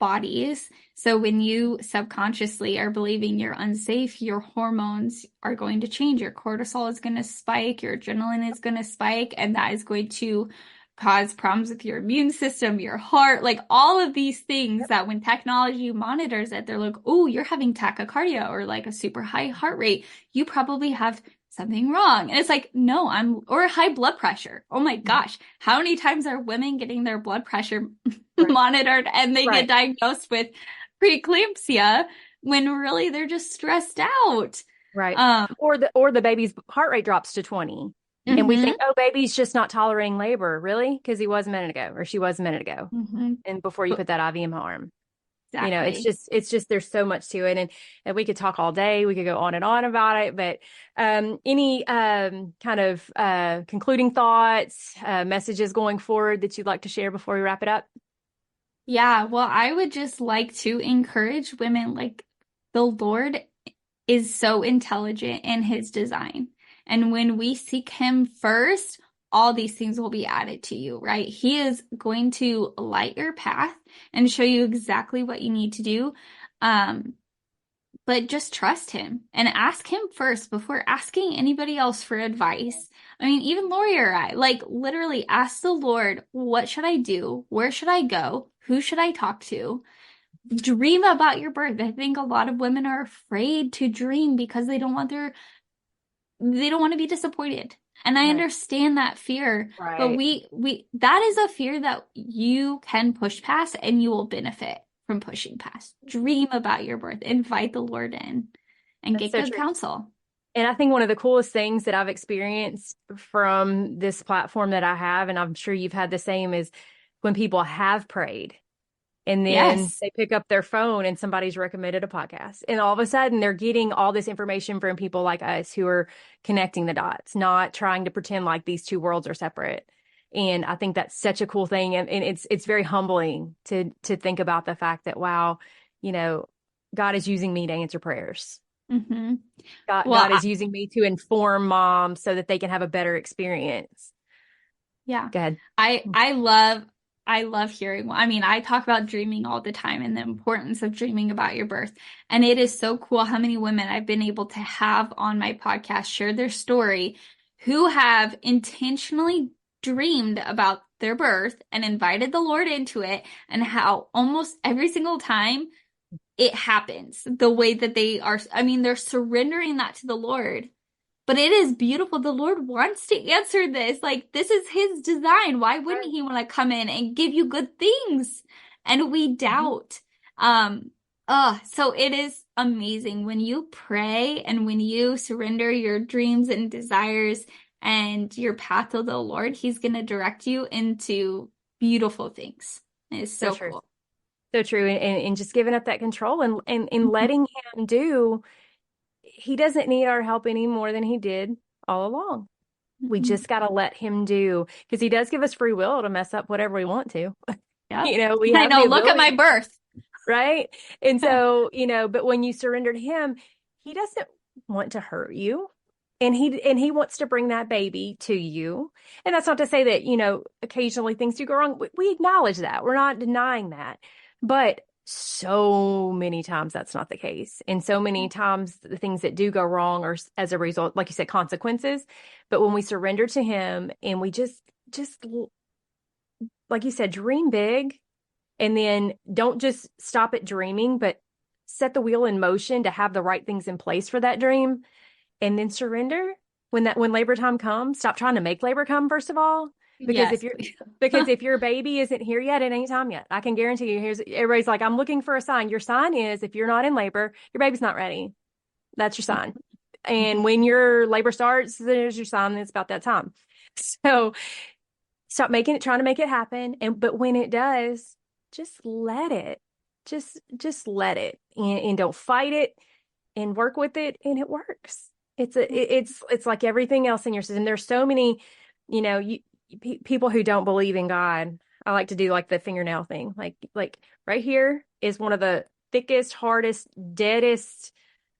bodies. So when you subconsciously are believing you're unsafe, your hormones are going to change. Your cortisol is going to spike, your adrenaline is going to spike, and that is going to cause problems with your immune system, your heart, like all of these things that when technology monitors it, they're like, oh, you're having tachycardia or like a super high heart rate. You probably have something wrong. And it's like, no, or high blood pressure. Oh my gosh. How many times are women getting their blood pressure monitored and they get diagnosed with preeclampsia when really they're just stressed out? Right. Or the baby's heart rate drops to 20. Mm-hmm. And we think, oh, baby's just not tolerating labor. Really? Because he was a minute ago, or she was a minute ago. Mm-hmm. And before you put that IV in my arm. Exactly. It's just, there's so much to it. And we could talk all day. We could go on and on about it. But any kind of concluding thoughts, messages going forward that you'd like to share before we wrap it up? Yeah, well, I would just like to encourage women, like the Lord is so intelligent in his design. And when we seek him first, all these things will be added to you, right? He is going to light your path and show you exactly what you need to do. But just trust him and ask him first before asking anybody else for advice. I mean, even Lori or I, like literally ask the Lord, what should I do? Where should I go? Who should I talk to? Dream about your birth. I think a lot of women are afraid to dream because they don't want to be disappointed. And I understand that fear, but that is a fear that you can push past and you will benefit from pushing past. Dream about your birth, invite the Lord in and get good counsel. And I think one of the coolest things that I've experienced from this platform that I have, and I'm sure you've had the same, is when people have prayed and then they pick up their phone and somebody's recommended a podcast. And all of a sudden they're getting all this information from people like us who are connecting the dots, not trying to pretend like these two worlds are separate. And I think that's such a cool thing. And it's very humbling to think about the fact that, wow, God is using me to answer prayers. Mm-hmm. God is using me to inform moms so that they can have a better experience. Yeah. Go ahead. I love hearing. I mean, I talk about dreaming all the time and the importance of dreaming about your birth. And it is so cool how many women I've been able to have on my podcast share their story who have intentionally dreamed about their birth and invited the Lord into it, and how almost every single time it happens the way that they are. I mean, they're surrendering that to the Lord. But it is beautiful. The Lord wants to answer this. Like, this is his design. Why wouldn't he want to come in and give you good things? And we doubt. So it is amazing when you pray and when you surrender your dreams and desires and your path to the Lord, he's going to direct you into beautiful things. It's so cool. So true. And just giving up that control and letting him do. He doesn't need our help any more than he did all along. We just got to let him do, because he does give us free will to mess up whatever we want to. Yeah. We I have know, the look at my ability, birth. right? And so, but when you surrender to him, he doesn't want to hurt you. And he wants to bring that baby to you. And that's not to say that, occasionally things do go wrong. We acknowledge that. We're not denying that. But so many times that's not the case. And so many times the things that do go wrong are as a result, like you said, consequences. But when we surrender to him and we just like you said, dream big, and then don't just stop at dreaming, but set the wheel in motion to have the right things in place for that dream, and then surrender when labor time comes. Stop trying to make labor come, first of all. Because Yes. if your baby isn't here yet, it ain't time yet. I can guarantee you, everybody's like, I'm looking for a sign. Your sign is, if you're not in labor, your baby's not ready. That's your sign. And when your labor starts, there's your sign. It's about that time. So stop trying to make it happen. But when it does, just let it. Just let it, and don't fight it, and work with it, and it works. It's like everything else in your system. There's so many, people who don't believe in God. I like to do like the fingernail thing. Like right here is one of the thickest, hardest, deadest,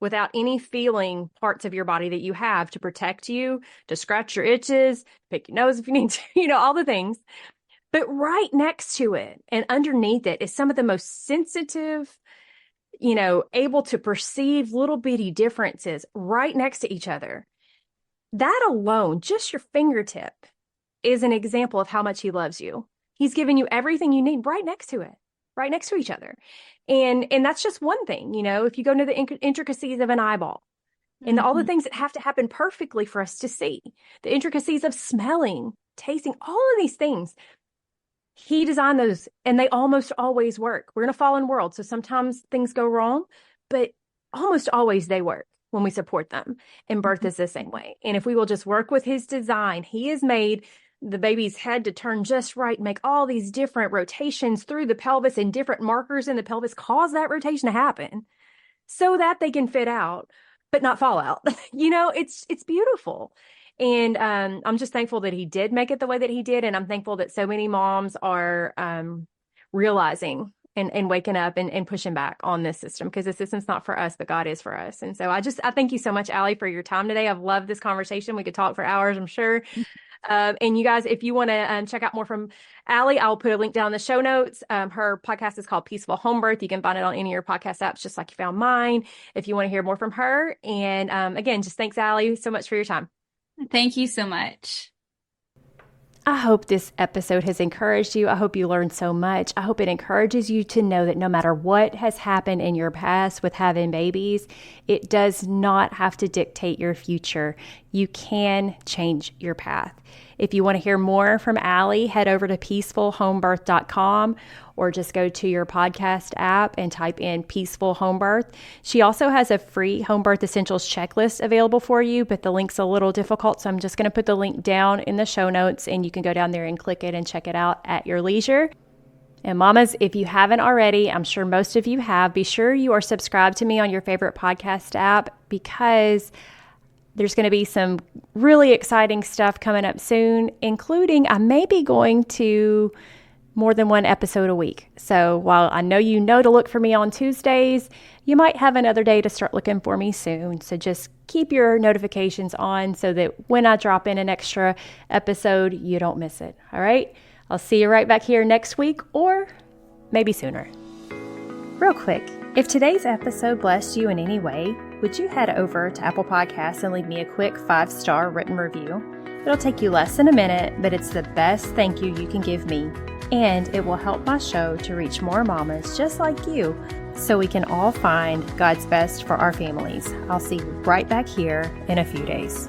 without any feeling parts of your body that you have to protect you, to scratch your itches, pick your nose if you need to, all the things. But right next to it and underneath it is some of the most sensitive, able to perceive little bitty differences right next to each other. That alone, just your fingertip, is an example of how much he loves you. He's given you everything you need right next to it, right next to each other. And that's just one thing, if you go into the intricacies of an eyeball and all the things that have to happen perfectly for us to see, the intricacies of smelling, tasting, all of these things, he designed those, and they almost always work. We're in a fallen world, so sometimes things go wrong, but almost always they work when we support them. And birth is the same way. And if we will just work with his design, he has made the baby's head to turn just right, make all these different rotations through the pelvis, and different markers in the pelvis cause that rotation to happen so that they can fit out, but not fall out. It's beautiful. And I'm just thankful that he did make it the way that he did. And I'm thankful that so many moms are realizing and waking up and pushing back on this system, because the system's not for us, but God is for us. And so I thank you so much, Aly, for your time today. I've loved this conversation. We could talk for hours, I'm sure. And you guys, if you want to check out more from Aly, I'll put a link down in the show notes. Her podcast is called Peaceful Homebirth. You can find it on any of your podcast apps, just like you found mine, if you want to hear more from her. And again, just thanks, Aly, so much for your time. Thank you so much. I hope this episode has encouraged you. I hope you learned so much. I hope it encourages you to know that no matter what has happened in your past with having babies, it does not have to dictate your future. You can change your path. If you want to hear more from Aly, head over to peacefulhomebirth.com, or just go to your podcast app and type in Peaceful Homebirth. She also has a free home birth essentials checklist available for you, but the link's a little difficult, so I'm just going to put the link down in the show notes, and you can go down there and click it and check it out at your leisure. And mamas, if you haven't already, I'm sure most of you have, be sure you are subscribed to me on your favorite podcast app, because there's going to be some really exciting stuff coming up soon, including I may be going to more than one episode a week. So while I know to look for me on Tuesdays, you might have another day to start looking for me soon. So just keep your notifications on so that when I drop in an extra episode, you don't miss it. All right? I'll see you right back here next week, or maybe sooner. Real quick, if today's episode blessed you in any way, would you head over to Apple Podcasts and leave me a quick 5-star written review? It'll take you less than a minute, but it's the best thank you can give me. And it will help my show to reach more mamas just like you, so we can all find God's best for our families. I'll see you right back here in a few days.